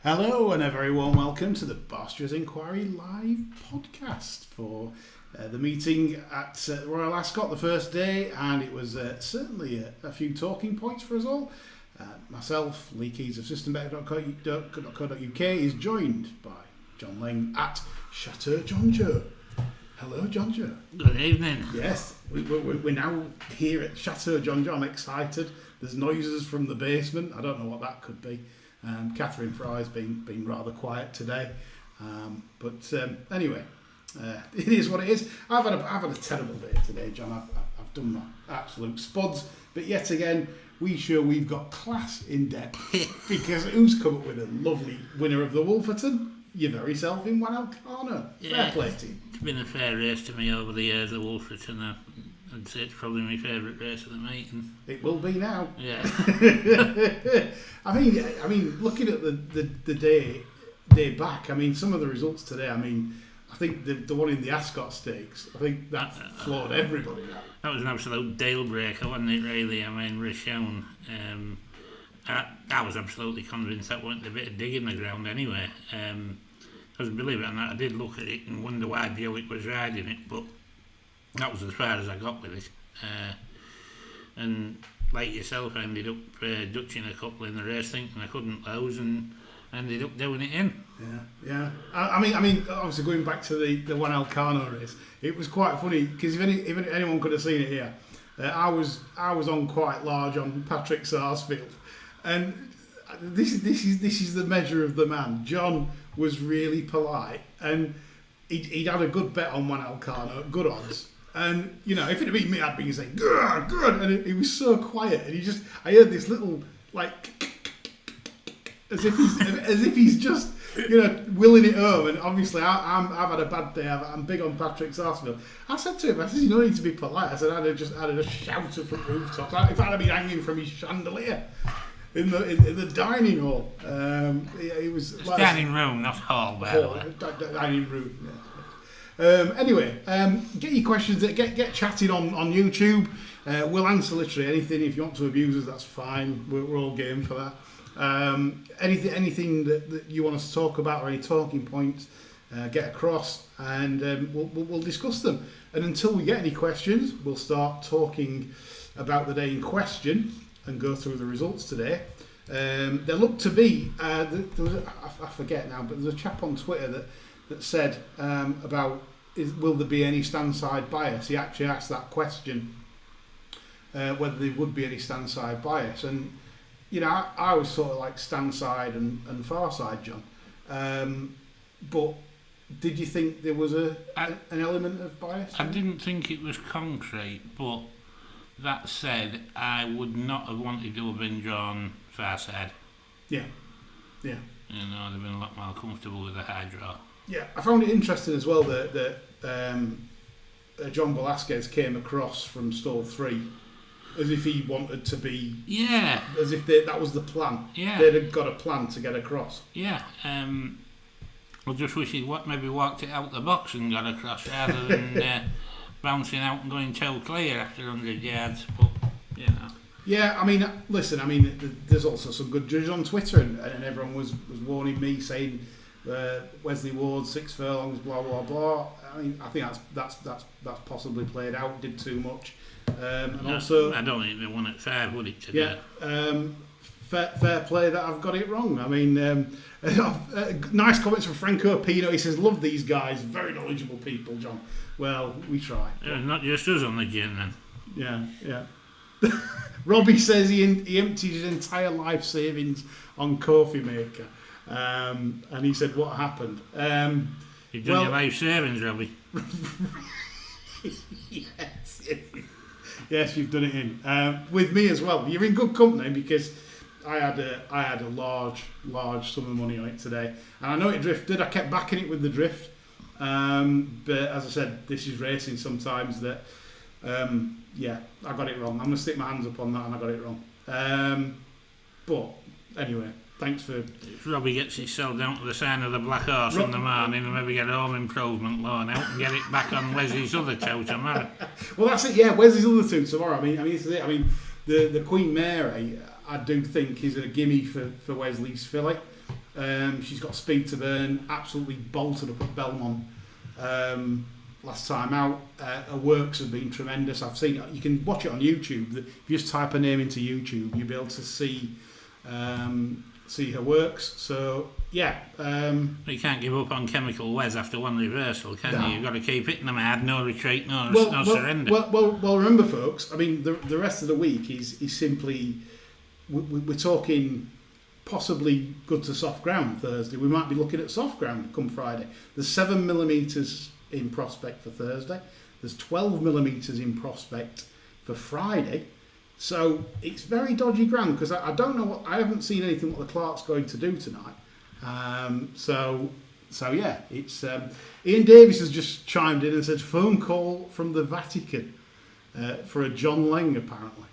Hello and a very warm welcome to the Barsters Inquiry live podcast for the meeting at Royal Ascot the first day, and it was certainly a few talking points for us all. Myself, Lee Keys of systembetter.co.uk is joined by John Lang at Chateau John Joe. Hello, John Joe. Good evening. Yes, we're now here at Chateau John Joe. I'm excited. There's noises from the basement. I don't know what that could be. Catherine Fry's been rather quiet today, but anyway, it is what it is. I've had a terrible day today, John. I've done my absolute spuds, but yet again, we've got class in depth because who's come up with a lovely winner of the Wolferton? Your very self in Juan Elcano. Fair play to you. It's been a fair race to me over the years, the Wolferton. I'd say it's probably my favourite race of the meeting. It will be now. Yeah. I mean, looking at the day back, I mean, some of the results today, I mean, I think the one in the Ascot Stakes, I think that floored everybody. That was an absolute deal breaker, wasn't it, really? I mean, Rishon, I was absolutely convinced that wasn't a bit of dig in the ground anyway. Because believe it or not, I did look at it and wonder why Buick was riding it, but that was as far as I got with it. And like yourself, I ended up dutching a couple in the race, thinking I couldn't lose, and ended up doing it in. Yeah. I mean, obviously going back to the Juan Elcano race, it was quite funny because if anyone could have seen it here, I was on quite large on Patrick Sarsfield, and this is the measure of the man. John was really polite, and he'd had a good bet on Juan Elcano at good odds. And, you know, if it had been me, I'd been saying, good, and he was so quiet, and I heard this little, like, as if he's just, you know, willing it home, and obviously I've had a bad day, I'm big on Patrick Sarsfield. I said to him, I said, you don't need to be polite. I said, I'd have just shouted from rooftops. If I'd have been hanging from his chandelier in the dining hall. It was like dining room, not hall, by the way. Dining room, yeah. Anyway, get your questions, get chatting on YouTube. We'll answer literally anything. If you want to abuse us, that's fine. We're all game for that. Anything that you want us to talk about or any talking points, get across, and we'll discuss them. And until we get any questions, we'll start talking about the day in question and go through the results today. There looked to be, I forget now, but there's a chap on Twitter that said about will there be any stand-side bias. He actually asked that question, whether there would be any stand-side bias. And, you know, I was sort of like stand-side and far-side, John. But did you think there was an element of bias? I didn't think it was concrete, but that said, I would not have wanted to have been drawn far side. Yeah. You know, I'd have been a lot more comfortable with a high draw. Yeah, I found it interesting as well that John Velasquez came across from stall 3 as if he wanted to be... Yeah. As if that was the plan. Yeah. They'd got a plan to get across. Yeah. I just wish he'd maybe walked it out the box and got across rather than bouncing out and going toe clear after 100 yards. But, you know. Yeah, I mean, listen, there's also some good judges on Twitter, and everyone was warning me, saying... Wesley Ward 6 furlongs, blah blah blah. I mean, I think that's possibly played out, did too much, and also I don't think they won at 5, would it today? Yeah, fair play that I've got it wrong. I mean, nice comments from Franco Pino. He says, "Love these guys, very knowledgeable people." John, well, we try. Not just us on the gin then. Yeah. Robbie says he emptied his entire life savings on coffee maker. And he said, "What happened?" You've done your life savings, Robbie. Yes, you've done it in with me as well. You're in good company because I had a large sum of money on it today, and I know it drifted. I kept backing it with the drift, but as I said, this is racing. Sometimes that, I got it wrong. I'm gonna stick my hands up on that, and I got it wrong. But anyway. Thanks for... If Robbie gets himself down to the sign of the Black Horse in the morning and maybe get a home improvement loan out and get it back on Wesley's other two tomorrow. Well, that's it, yeah, Wesley's other two tomorrow. I mean, this is it. I mean, the Queen Mary, I do think, is a gimme for Wesley's filly. She's got speed to burn. Absolutely bolted up at Belmont last time out. Her works have been tremendous. I've seen it. You can watch it on YouTube. If you just type her name into YouTube, you'll be able to see her works. So yeah. You can't give up on Chemical Wes after one reversal, can you? You've got to keep hitting them hard. No retreat, no surrender. Well, remember, folks. I mean, the rest of the week is simply we're talking. Possibly good to soft ground Thursday. We might be looking at soft ground come Friday. There's 7mm in prospect for Thursday. There's 12mm in prospect for Friday. So it's very dodgy ground because I don't know I haven't seen anything what the Clark's going to do tonight. So yeah, it's Ian Davis has just chimed in and said phone call from the Vatican for a John Lang apparently.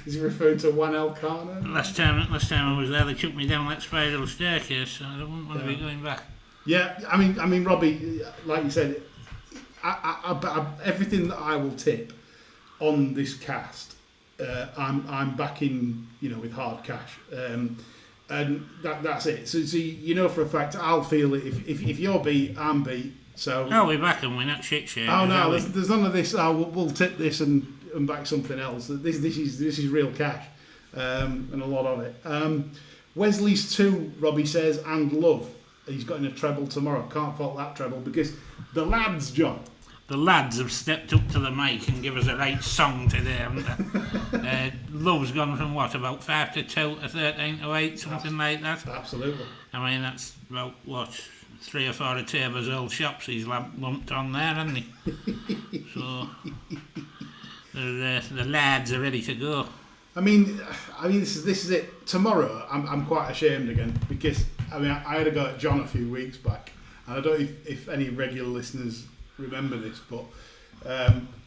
Is he referring to Juan Elcano? Last time I was there, they took me down that spiral staircase, so I don't want to be going back. Yeah, I mean, Robbie, like you said, I everything that I will tip on this cast, I'm backing, with hard cash, and that's it. So you know for a fact, I'll feel it. If you're beat, I'm beat. So I'll be back and we're not shit. Oh no, there's none of this. We'll tip this and back something else. This is real cash, and a lot of it. Wesley's 2, Robbie says, and Love. He's got in a treble tomorrow. Can't fault that treble because the lads, John. The lads have stepped up to the mic and give us a right song today, haven't they? Love's gone from about 5 to 2 to 13 to 8, something like that. Absolutely. I mean, that's about 3 or 4 of Tabor's old shops he's lumped on there, hasn't he? So the lads are ready to go. I mean, this is it. Tomorrow, I'm quite ashamed again because I had a go at John a few weeks back, and I don't know if any regular listeners remember this, but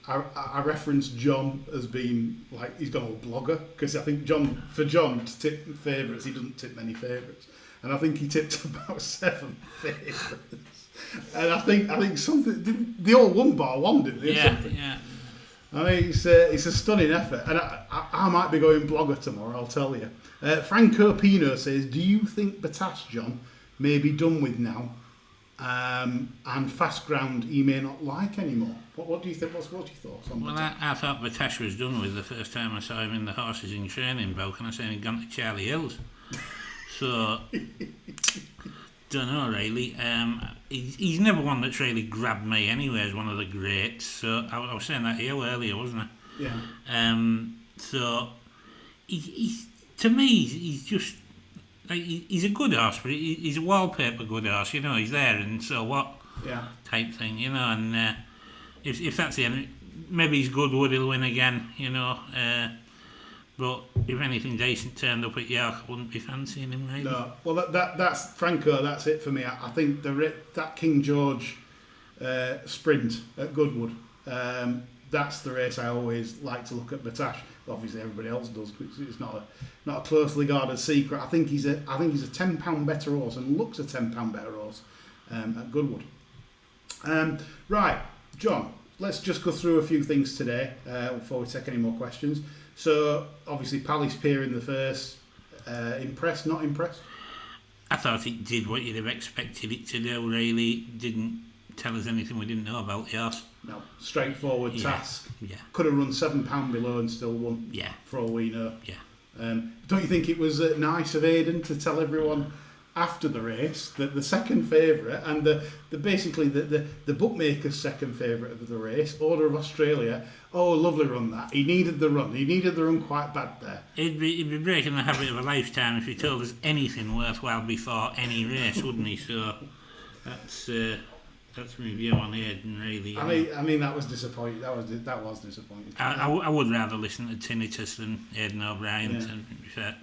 I referenced John as being like he's got a blogger because I think John to tip favourites, he doesn't tip many favourites, and I think he tipped about 7 favourites, and I think something they all won bar one, didn't they? Yeah. I mean, it's a stunning effort, and I might be going blogger tomorrow, I'll tell you. Franco Pino says, do you think Batas, John, may be done with now, and fast ground he may not like anymore? What do you think? What's your thoughts on that? I thought Batas was done with the first time I saw him in the horses in training book, and I said he'd gone to Charlie Hills. So, don't know really. He's never one that's really grabbed me anyway as one of the greats. So I was saying that to you earlier, wasn't I? Yeah. So he's to me he's just like he's a good horse, but he's a wallpaper good horse. He's there, and so what? Yeah. Type thing, and if that's the end, maybe he's Goodwood, he'll win again. But if anything decent turned up at York, I wouldn't be fancying him, really. No, well, that's Franco. That's it for me. I think that King George sprint at Goodwood. That's the race I always like to look at Batas. Obviously, everybody else does. It's not a closely guarded secret. I think he's a £10 better horse and looks a £10 better horse at Goodwood. Right, John. Let's just go through a few things today before we take any more questions. So, obviously, Palace Pier in the first. Impressed, not impressed? I thought it did what you'd have expected it to do, really. Didn't tell us anything we didn't know about the horse. No, straightforward task. Yeah. Could have run £7 below and still won. Yeah. For all we know. Yeah. Don't you think it was nice of Aidan to tell everyone after the race that the second favourite and the bookmaker's second favourite of the race, Order of Australia, lovely run that. He needed the run quite bad there. He'd be breaking the habit of a lifetime if he told us anything worthwhile before any race, wouldn't he? So that's my view on Aidan, really. I mean that was disappointing. That was disappointing. I would rather listen to Tinnitus than Aidan O'Brien. To be fair.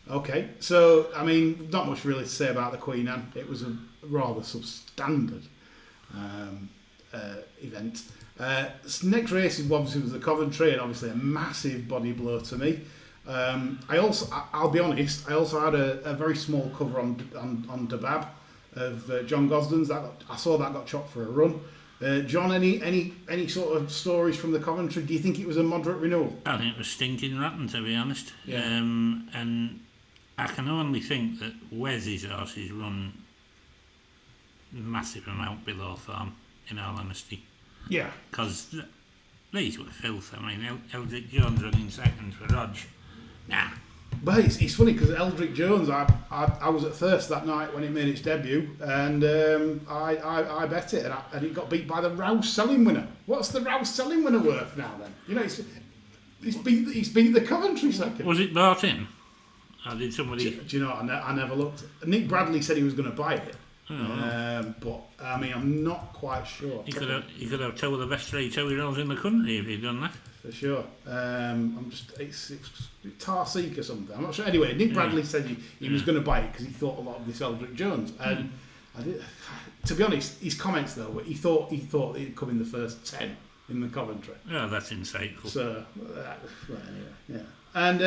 Okay, so I mean, not much really to say about the Queen Anne. It was a rather substandard event. Next race obviously was the Coventry, and obviously a massive body blow to me. I'll be honest, I also had a very small cover on Dabab of John Gosden's. I saw that got chopped for a run. John, any sort of stories from the Coventry? Do you think it was a moderate renewal? I think it was stinking rotten, to be honest. Yeah. And I can only think that Wes's horses run massive amount below form, in all honesty. Yeah. Because these were filth. I mean, Eldrick Jones running second for Rog. Nah. But it's funny because Eldrick Jones, I was at Thirst that night when it made its debut, and I bet it, and it got beat by the Rouse selling winner. What's the Rouse selling winner worth now then? You know, he's beat the Coventry second. Was it bought in? Or did somebody... Do you know, I never looked. Nick Bradley said he was going to buy it. But I mean, I'm not quite sure. You could have two of the best 3-2-year-olds in the country if you'd done that. For sure. It's Tarseek or something. I'm not sure. Anyway, Nick Bradley said he was going to buy it because he thought a lot of this Eldrick Jones. And to be honest, his comments though, he thought he'd come in the first 10 in the Coventry. Oh, that's insightful. So, anyway, yeah. And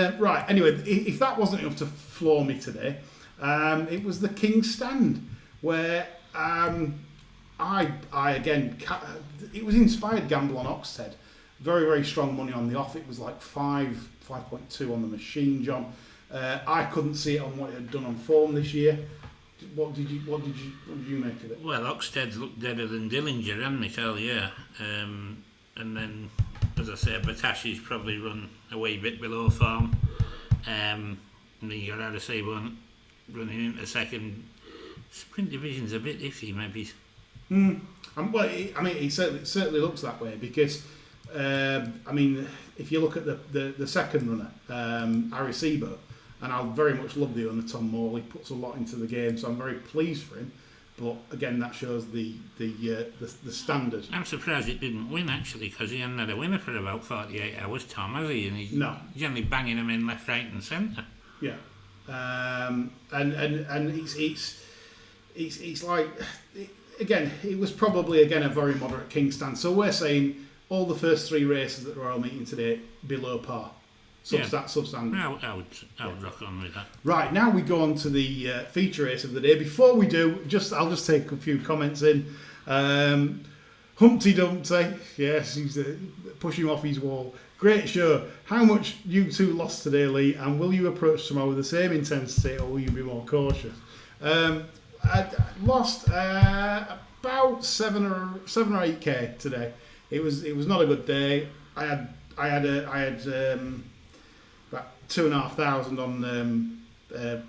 anyway, if that wasn't enough to floor me today, it was the King's Stand where I again, it was inspired gamble on Oxted. Very, very strong money on the off. It was like 5.2 on the machine, John. I couldn't see it on what it had done on form this year. What did you make of it? Well, Oxted's looked deader than Dillinger, hasn't it, all year? And then, as I say, Batashi's probably run a wee bit below form. And then you've got Seaborn running into second. Sprint division's a bit iffy, maybe. Well, it certainly looks that way because, if you look at the second runner, Harry Seaborn, and I very much love the owner Tom Morley, puts a lot into the game, so I'm very pleased for him. But again, that shows the standard. I'm surprised it didn't win actually, because he hadn't had a winner for about 48 hours, Tom, has he? And he's generally banging them in left, right, and centre. Yeah, and it's like again, it was probably a very moderate King's Stand. So we're saying all the first three races at the Royal Meeting today below par. Substandard. I would rock on with that. Right, now we go on to the feature race of the day. Before we do, I'll just take a few comments in. Humpty Dumpty, yes, he's pushing off his wall. Great show. How much you two lost today, Lee? And will you approach tomorrow with the same intensity, or will you be more cautious? I lost about 7 or 8k today. It was not a good day. I had about 2,500 on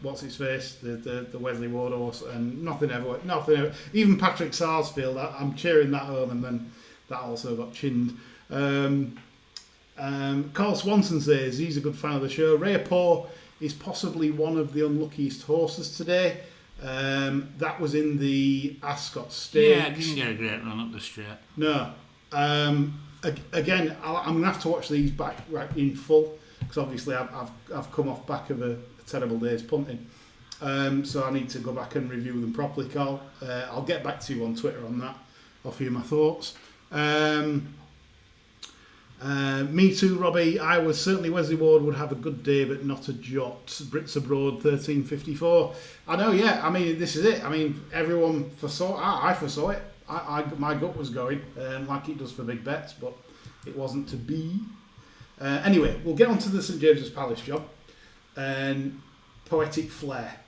what's his face, the Wesley Ward horse, and nothing ever. Even Patrick Sarsfield, I'm cheering that home, and then that also got chinned. Carl Swanson says he's a good fan of the show. Ray Poe is possibly one of the unluckiest horses today. That was in the Ascot Stakes. Yeah, didn't get a great run up the straight. No. Again, I'm going to have to watch these back right in full, because obviously I've come off back of a terrible day's punting. So I need to go back and review them properly, Carl. I'll get back to you on Twitter on that, offer you my thoughts. Me too, Robbie. I was certainly Wesley Ward would have a good day, but not a jot. Brits Abroad 1354. I know, yeah. I mean, this is it. I mean, everyone foresaw. I foresaw it. My gut was going like it does for big bets, but it wasn't to be. Anyway, we'll get on to the St James's Palace job and Poetic Flair.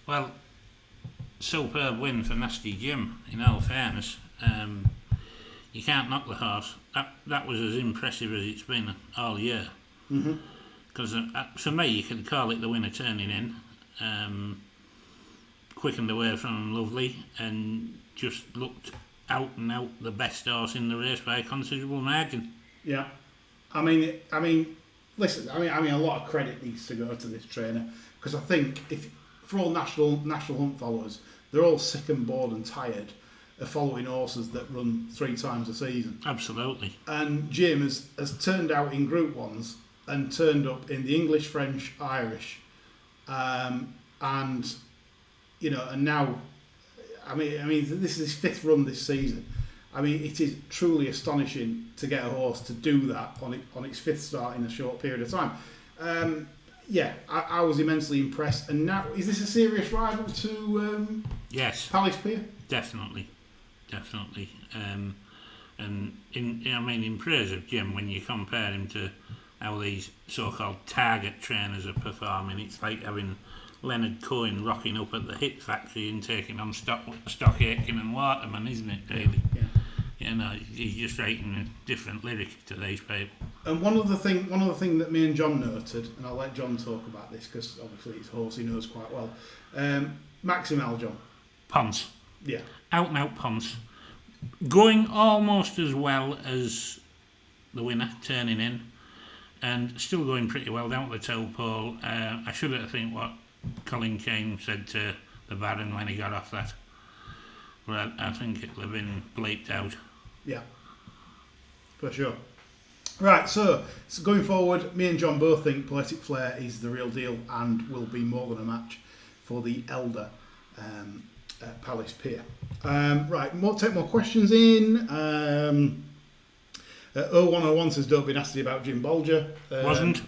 Well, superb win for Nasty Jim, in all fairness. You can't knock the horse. That was as impressive as it's been all year. Because for me, you could call it the winner turning in. Quickened away from Lovely and just looked out and out the best horse in the race by a considerable margin. Yeah, I mean, listen. I mean, a lot of credit needs to go to this trainer, because I think for all national hunt followers, they're all sick and bored and tired of following horses that run 3 times a season. Absolutely. And Jim has turned out in Group 1s and turned up in the English, French, Irish, and now, I mean, this is his 5th run this season. I mean, it is truly astonishing to get a horse to do that on its 5th start in a short period of time. I was immensely impressed. And now, is this a serious rival to yes, Palace Pier? Definitely. And in praise of Jim, when you compare him to how these so-called target trainers are performing, it's like having Leonard Cohen rocking up at the hit factory and taking on Stock Aitken and Waterman, isn't it, really? Yeah. You know, he's just writing a different lyric to these people. And one other thing that me and John noted, and I'll let John talk about this because obviously it's a horse he knows quite well. Maximal, John. Ponce. Yeah. Out and out Ponce. Going almost as well as the winner, turning in, and still going pretty well down the toe pole. I shudder to think what Colin Kane said to the Baron when he got off that. But I think it'll have been bleeped out. Yeah, for sure. Right, so going forward, me and John both think Poetic Flair is the real deal and will be more than a match for the Elder at Palace Pier. Right, take more questions in. 0101 says, don't be nasty about Jim Bolger. Wasn't.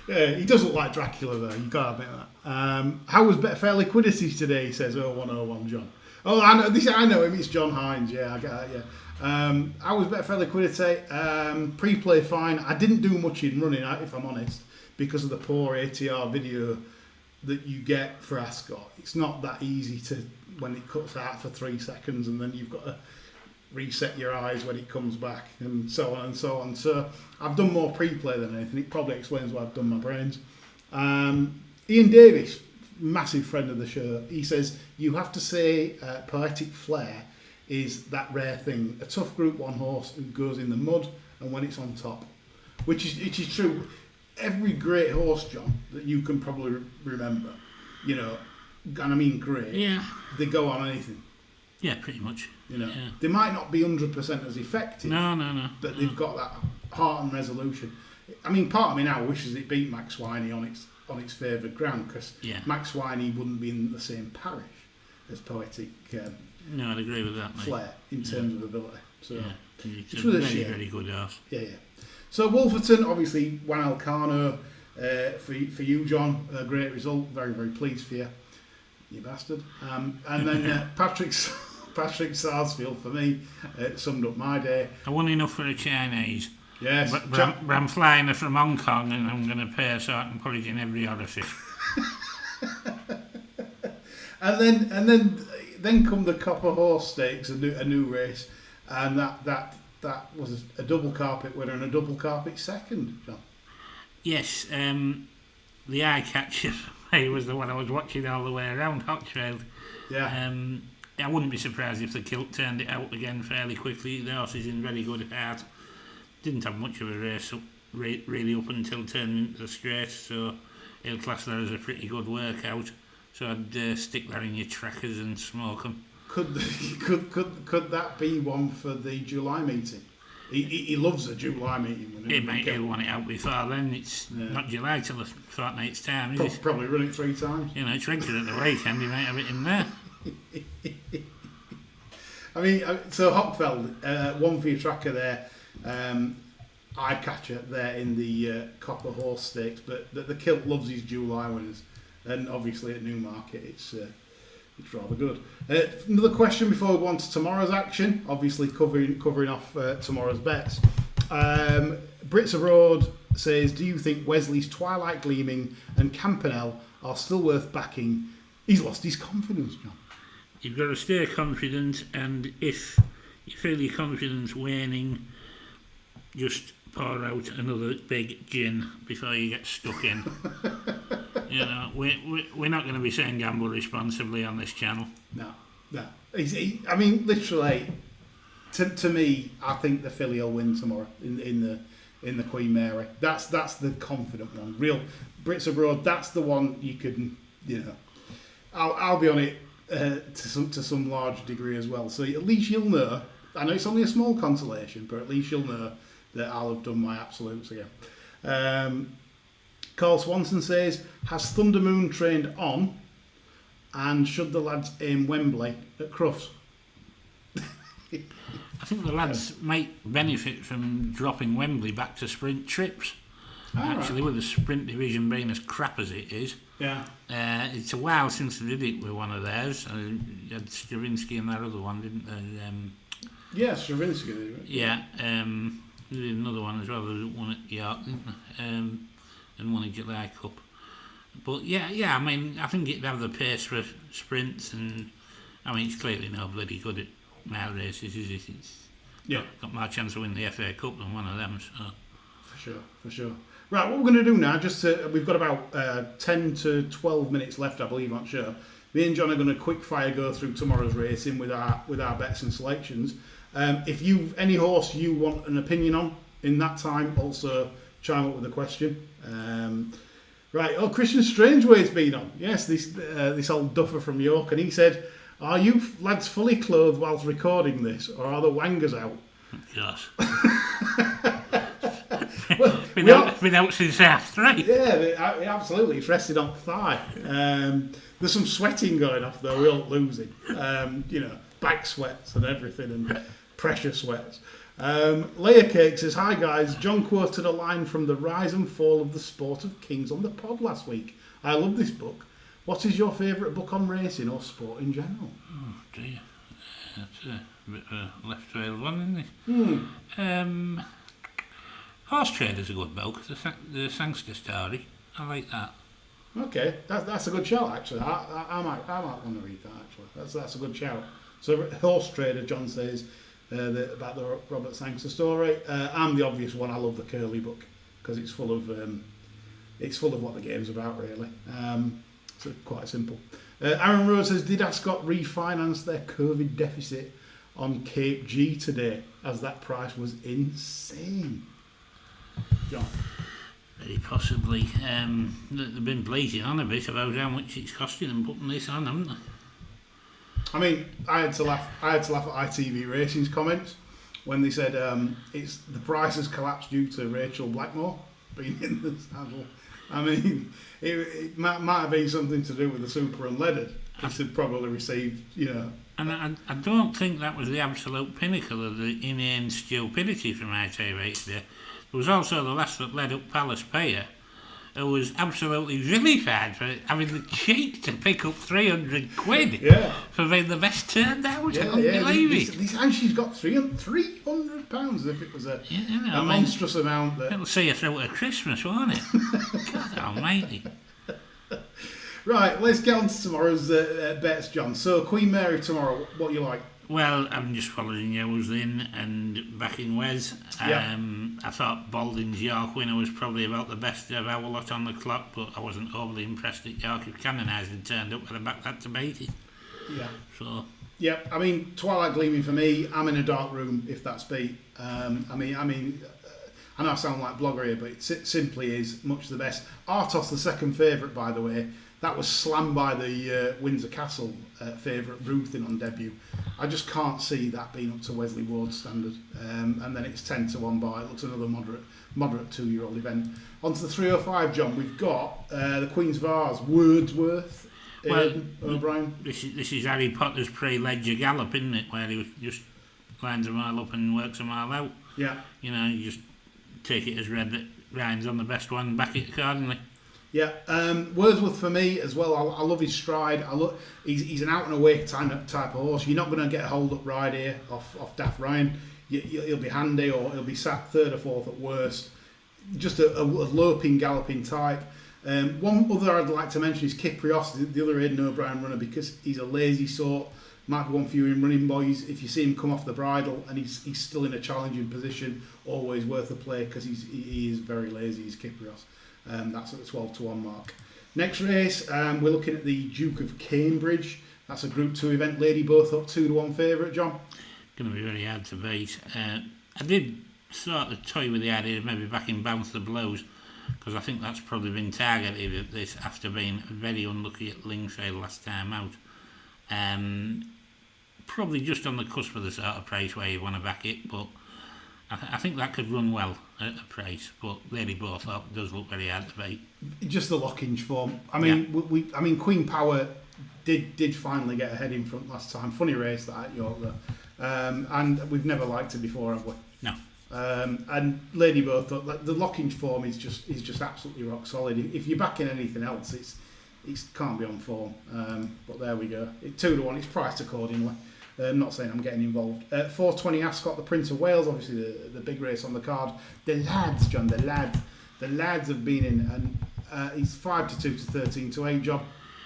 Yeah, he does look like Dracula though, you can't admit that. How was Betfair Liquidity today, says 0101 John. Oh, I know him, it's John Hines, yeah, I get that, yeah. How was Betfair Liquidity? Pre-play fine. I didn't do much in running, if I'm honest, because of the poor ATR video that you get for Ascot. It's not that easy to, when it cuts out for 3 seconds and then you've got to reset your eyes when it comes back and so on and so on. So I've done more pre-play than anything. It probably explains why I've done my brains. Ian Davis, massive friend of the show, he says, you have to say Poetic Flair is that rare thing, a tough Group 1 horse who goes in the mud and when it's on top, which is true. Every great horse, John, that you can probably remember, you know, and I mean great, yeah, they go on anything. Yeah, pretty much. You know, yeah. They might not be 100% as effective. No. But they've got that heart and resolution. I mean, part of me now wishes it beat Max Swiney on its favoured ground because Max Swiney wouldn't be in the same parish as Poetic. No, I'd agree with that, mate. Flair in terms of ability. So it's a very good horse. Yeah. So Wolverton, obviously, Juan Elcano for you, John. A great result. Very, very pleased for you. You bastard. And then Patrick Sarsfield, for me, summed up my day. I won enough for a Chinese. Yes. But I'm flying her from Hong Kong and I'm going to pay so I can put it in every orifice. and then come the Copper Horse Stakes, a new race, and that was a double carpet winner and a double carpet second, John. Yes, the eye catcher was the one I was watching all the way around Hotchfield. Yeah. I wouldn't be surprised if the kilt turned it out again fairly quickly. The horse is in very good heart. Didn't have much of a race really up until turning into the straight, so he'll class that as a pretty good workout. So I'd stick that in your trackers and smoke them. Could that be one for the July meeting? He loves a July meeting. He'll want it out before then. It's not July till a fortnight's time, is it? Probably run it 3 times. You know, it's regular at the weekend. You might have it in there. I mean, so Hockfeld, one for your tracker there. Eye catcher there in the Copper Horse Stakes, but the kilt loves his July winners, and obviously at Newmarket it's rather good. Another question before we go on to tomorrow's action, obviously covering off tomorrow's bets. Brits Abroad says, do you think Wesley's Twilight Gleaming and Campanelle are still worth backing? He's lost his confidence, John. You've got to stay confident, and if you feel your confidence waning, just pour out another big gin before you get stuck in. You know, we're not going to be saying gamble responsibly on this channel. No. I mean, literally, to me, I think the filly will win tomorrow in the Queen Mary. That's the confident one. Real Brits Abroad. That's the one you can, you know. I'll be on it to some large degree as well. So at least you'll know. I know it's only a small consolation, but at least you'll know that I'll have done my absolutes again. Carl Swanson says, has Thunder Moon trained on, and should the lads aim Wembley at Crufts? I think the lads might benefit from dropping Wembley back to sprint trips. Actually, with the sprint division being as crap as it is. Yeah. It's a while since they did it with one of theirs. You had Stravinsky and that other one, didn't they? Yeah, Stravinsky did it. Yeah. They did another one as well. They did one at York, didn't they? And won a July Cup. But yeah. I mean, I think it'd have the pace for sprints, and I mean, it's clearly no bloody good at mile races, is it? It's got more chance of winning the FA Cup than one of them. So For sure. Right, what we're going to do now, we've got about 10 to 12 minutes left, I believe, on show. Me and John are going to quick fire go through tomorrow's racing with our bets and selections. If you've any horse you want an opinion on in that time, also chime up with a question. Right, Christian Strangeway's been on. Yes, this old duffer from York, and he said, "Are you lads fully clothed whilst recording this, or are the wangers out?" Yes. Well, been out since half three. Yeah, absolutely. It's rested on thigh. There's some sweating going off though. We aren't losing. Back sweats and everything, and pressure sweats. Layer Cake says, "Hi guys, John quoted a line from The Rise and Fall of the Sport of Kings on the pod last week. I love this book. What is your favourite book on racing or sport in general?" Oh dear, that's a bit of a left field one, isn't it? Horse Trader's a good book. The Sangster story, I like that. Okay, that's a good shout actually. I might want to read that actually. That's a good shout. So Horse Trader, John says about the Robert Sangster story. I'm the obvious one. I love the Curly book because it's full of what the game's about really. So quite simple. Aaron Rose says, "Did Ascot refinance their COVID deficit on Cape G today, as that price was insane?" John? Very possibly. They've been blazing on a bit about how much it's costing them putting this on, haven't they? I mean, I had to laugh at ITV Racing's comments when they said it's the price has collapsed due to Rachel Blackmore being in the saddle. I mean, it might have been something to do with the super unleaded. This had probably received, And I don't think that was the absolute pinnacle of the inane stupidity from ITV there. There was also the last that led up Palace Payer, who was absolutely vilified for having the cheek to pick up 300 quid for being the best turned out. I couldn't believe it. And she's got £300 if it was a monstrous amount. It'll see her through to Christmas, won't it? God almighty. Right, let's get on to tomorrow's bets, John. So, Queen Mary tomorrow, what you like? Well, I'm just following yours in and backing Wes. I thought Balding's York winner was probably about the best of our lot on the clock, but I wasn't overly impressed that York had canonised and turned up with a back that to beat it. Yeah. So. Yeah, I mean, Twilight Gleaming for me, I'm in a dark room if that's beat. I know I sound like blogger here, but it simply is much the best. Artos, the second favourite, by the way, that was slammed by the Windsor Castle favourite Ruthin on debut. I just can't see that being up to Wesley Ward's standard. And then it's 10-1 by, it looks another moderate 2-year-old event. On to the 305, John. We've got the Queen's Vase, Wordsworth, O'Brien. This is Harry Potter's pre-Ledger Gallop, isn't it? Where he just lines them all up and works them all out. Yeah. You just take it as read that Ryan's on the best one, back it accordingly. Yeah, Wordsworth for me as well. I love his stride. He's an out and away type of horse. You're not going to get a hold up ride here off Daft Ryan. He'll be handy, or he'll be sat third or fourth at worst. Just a loping, galloping type. One other I'd like to mention is Kyprios, the other Aidan O'Brien runner, because he's a lazy sort. Might be one for you in running boys. If you see him come off the bridle and he's still in a challenging position, always worth a play because he is very lazy. He's Kyprios. That's at the 12-1 mark. Next race, we're looking at the Duke of Cambridge. That's a Group 2 event. Lady Both Up, 2-1 favourite, John. Going to be very hard to beat. I did sort of toy with the idea of maybe backing Bounce the Blues, because I think that's probably been targeted at this after being very unlucky at Lingsale last time out. Probably just on the cusp of the sort of price where you want to back it, but I think that could run well at a price, but Lady Both Up does look very hard to beat. Just the Lockinge form. I mean, Queen Power did finally get ahead in front last time. Funny race that at York though, and we've never liked it before, have we? No. And Lady Both Up, the Lockinge form is just absolutely rock solid. If you're backing anything else, it can't be on form. But there we go. 2-1. It's priced accordingly. I'm not saying I'm getting involved. 420 Ascot, the Prince of Wales, obviously the big race on the card. The lads, John, the lads have been in He's 5-2 to 13-8, John.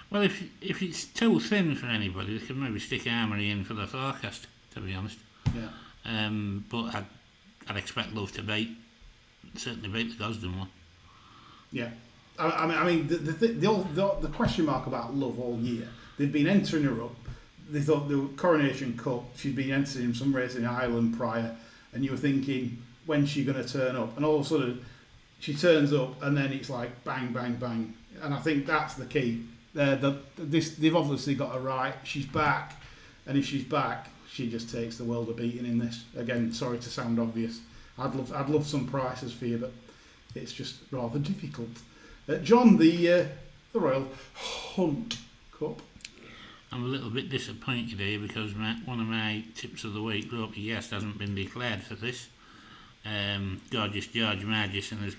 Well, if it's too thin for anybody, they could maybe stick Armory in for the forecast, to be honest. Yeah. But I'd expect Love to certainly beat the Gosden one. Yeah. I mean, the question mark about Love all year, they've been entering her up. They thought the Coronation Cup, she'd been entering in some race in Ireland prior, and you were thinking, when's she going to turn up? And all of a sudden, she turns up, and then it's like bang, bang, bang. And I think that's the key. They've obviously got her right. She's back, and if she's back, she just takes the world of beating in this. Again, sorry to sound obvious. I'd love some prices for you, but it's just rather difficult. John, the Royal Hunt Cup. I'm a little bit disappointed here because one of my tips of the week, Ropey Guest, hasn't been declared for this. Gorgeous George Margison has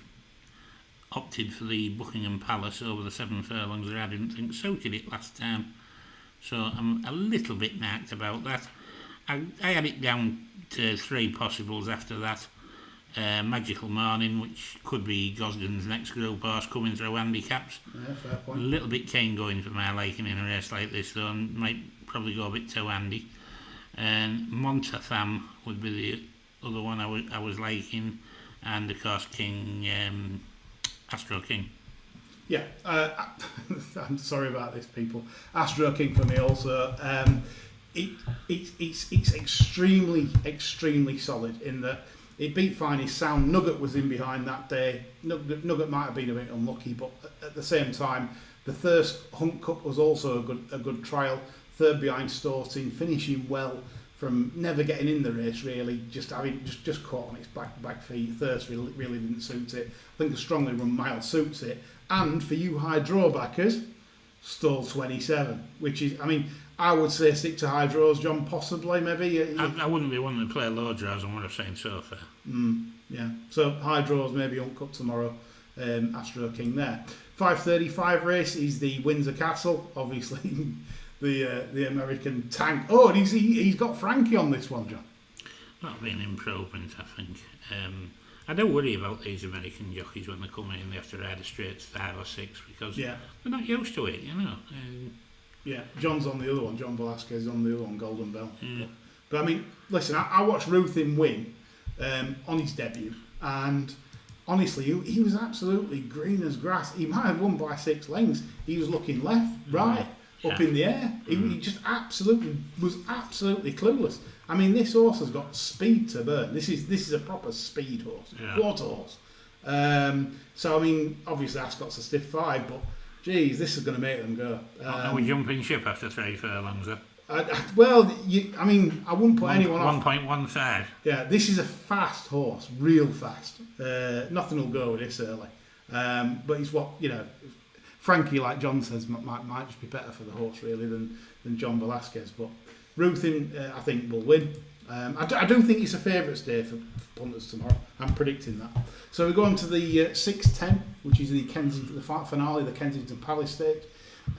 opted for the Buckingham Palace over the 7 furlongs that I didn't think suited it last time. So I'm a little bit nacked about that. I had it down to 3 possibles after that. Magical Morning, which could be Gosden's next group horse coming through handicaps. Yeah, fair point. A little bit keen going for my liking in a race like this, though, and might probably go a bit too handy. And Montatham would be the other one I was liking, and of course Astro King. Yeah, I'm sorry about this, people. Astro King for me also. It's extremely solid in that it beat Finey Sound. Nugget was in behind that day. Nugget might have been a bit unlucky, but at the same time, the Thirst Hunt Cup was also a good trial. Third behind Storting, finishing well from never getting in the race really, just caught on its back feet. Thirst really didn't suit it. I think a strongly run mile suits it. And for you high draw backers, Stall 27, which is, I mean, I would say stick to high draws, John, possibly, maybe. I wouldn't be wanting to play low draws on what I've seen so far. Yeah, so high draws, maybe Hunt Cup tomorrow. Astro King there. 5:35 race is the Windsor Castle, obviously the American tank. Oh, and he's got Frankie on this one, John. That'll be an improvement, I think. I don't worry about these American jockeys when they come in. They have to ride a straight 5 or 6 because they're not used to it, you know. Yeah, John's on the other one. John Velasquez is on the other one, Golden Bell. Yeah. But I mean, listen, I watched Ruthin win on his debut, and honestly, he was absolutely green as grass. He might have won by 6 lengths. He was looking left, right, up in the air. He just was absolutely clueless. I mean, this horse has got speed to burn. This is a proper speed horse, quarter horse. So I mean, obviously Ascot's a stiff 5, but geez, this is going to make them go. Are we jumping ship after 3 furlongs? I wouldn't put anyone off. 1.15. Yeah, this is a fast horse, real fast. Nothing will go with this early. But it's what, you know, Frankie, like John says, might just be better for the horse, really, than John Velasquez. But Ruthin, I think, will win. I don't think it's a favourites day for punters tomorrow. I'm predicting that. So we go on to the 6:10, which is the finale, the Kensington Palace Stakes,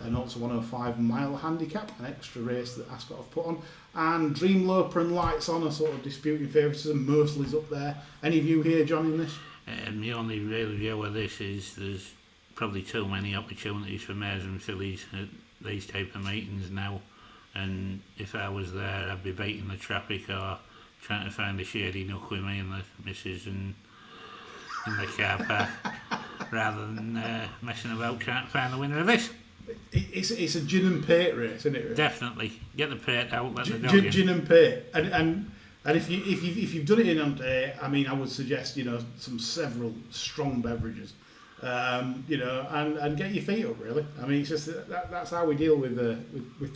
and also 105 mile handicap, an extra race that Ascot have put on. And Dreamloper and Lights On are sort of disputing favouritism. Mosley's up there. Any view here, John, in this? The only real view of this is there's probably too many opportunities for mares and fillies at these type of meetings now. And if I was there, I'd be beating the traffic or trying to find a shady nook with me and the missus in the car park rather than messing about trying to find the winner of this. It's a gin and pate race, isn't it? Really? Definitely. Get the pate out, let the dog in. Gin and pate. And if you've done it in on day, I mean, I would suggest, you know, several strong beverages. You know, and get your feet up, really. I mean, it's just that's how we deal with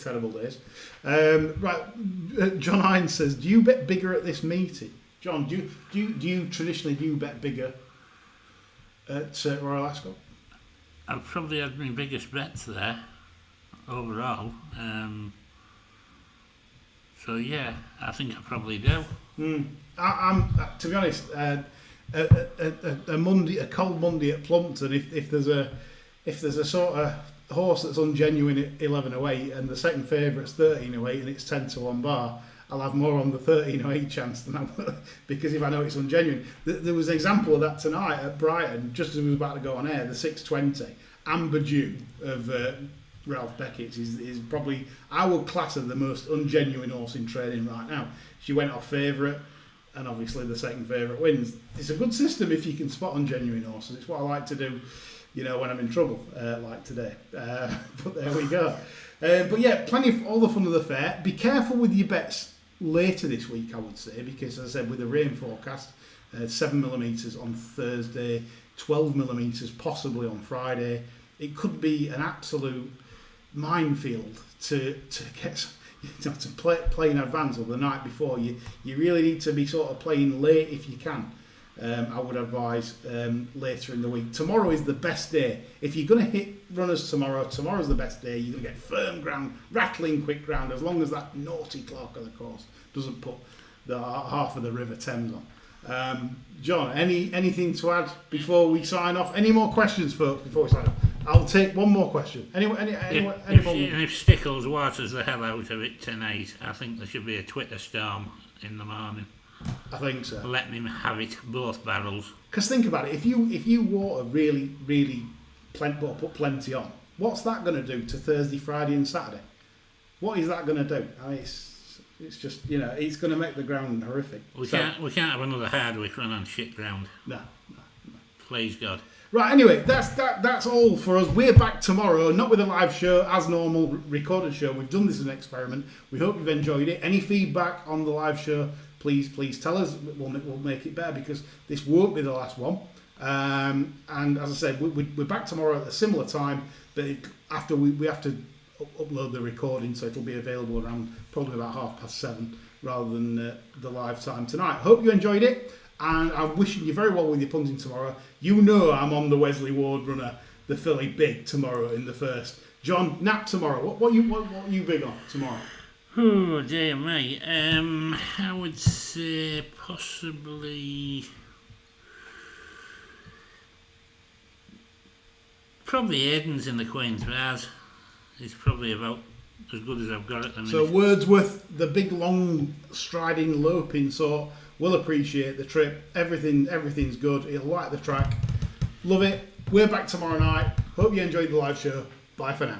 terrible days. Right, John Hines says, do you bet bigger at this meeting? John, do you traditionally bet bigger at Royal Ascot? I've probably had my biggest bets there overall. So yeah, I think I probably do. I'm to be honest. A cold Monday at Plumpton, if there's a sort of horse that's ungenuine at 11:08 and the second favourite's 13:08 and it's 10 to 1 bar, I'll have more on the 1308 chance than I will, because if I know it's ungenuine. There was an example of that tonight at Brighton, just as we were about to go on air, the 620. Amber Dew of Ralph Beckett's is probably, I would class her the most ungenuine horse in training right now. She went off favourite, and obviously the second favourite wins. It's a good system if you can spot ungenuine horses. It's what I like to do, when I'm in trouble, like today. But there we go. But yeah, plenty of all the fun of the fair. Be careful with your bets later this week, I would say, because as I said, with the rain forecast, 7mm on Thursday, 12mm possibly on Friday, it could be an absolute minefield to get to play in advance or the night before. You really need to be sort of playing late if you can. I would advise later in the week. Tomorrow is the best day. If you're going to hit runners tomorrow's the best day. You're going to get firm ground, rattling quick ground, as long as that naughty clerk of the course doesn't put the half of the River Thames on. John, anything to add before we sign off? Any more questions, folks, before we sign off? I'll take one more question. If Stickles waters the hell out of it tonight, I think there should be a Twitter storm in the morning. I think so. Let him have it, both barrels. Because think about it, if you water really, really put plenty on, what's that going to do to Thursday, Friday and Saturday? What is that going to do? I mean, it's just, it's going to make the ground horrific. We can't have another Hardwick run on shit ground. No. Please God. Right, anyway, that's all for us. We're back tomorrow, not with a live show, as normal, recorded show. We've done this as an experiment. We hope you've enjoyed it. Any feedback on the live show, please tell us. We'll make it better, because this won't be the last one. And as I said, we're back tomorrow at a similar time, but after we have to upload the recording, so it'll be available around probably about 7:30 rather than the live time tonight. Hope you enjoyed it, and I'm wishing you very well with your punting tomorrow. I'm on the Wesley Ward runner, the filly big tomorrow in the first. John, nap tomorrow. What are you big on tomorrow? Oh dear me. I would say probably Aiden's in the Queen's Vase. It's probably about as good as I've got at the minute. So Wordsworth, the big long striding loping sort, will appreciate the trip. Everything's good. He'll like the track. Love it. We're back tomorrow night. Hope you enjoyed the live show. Bye for now.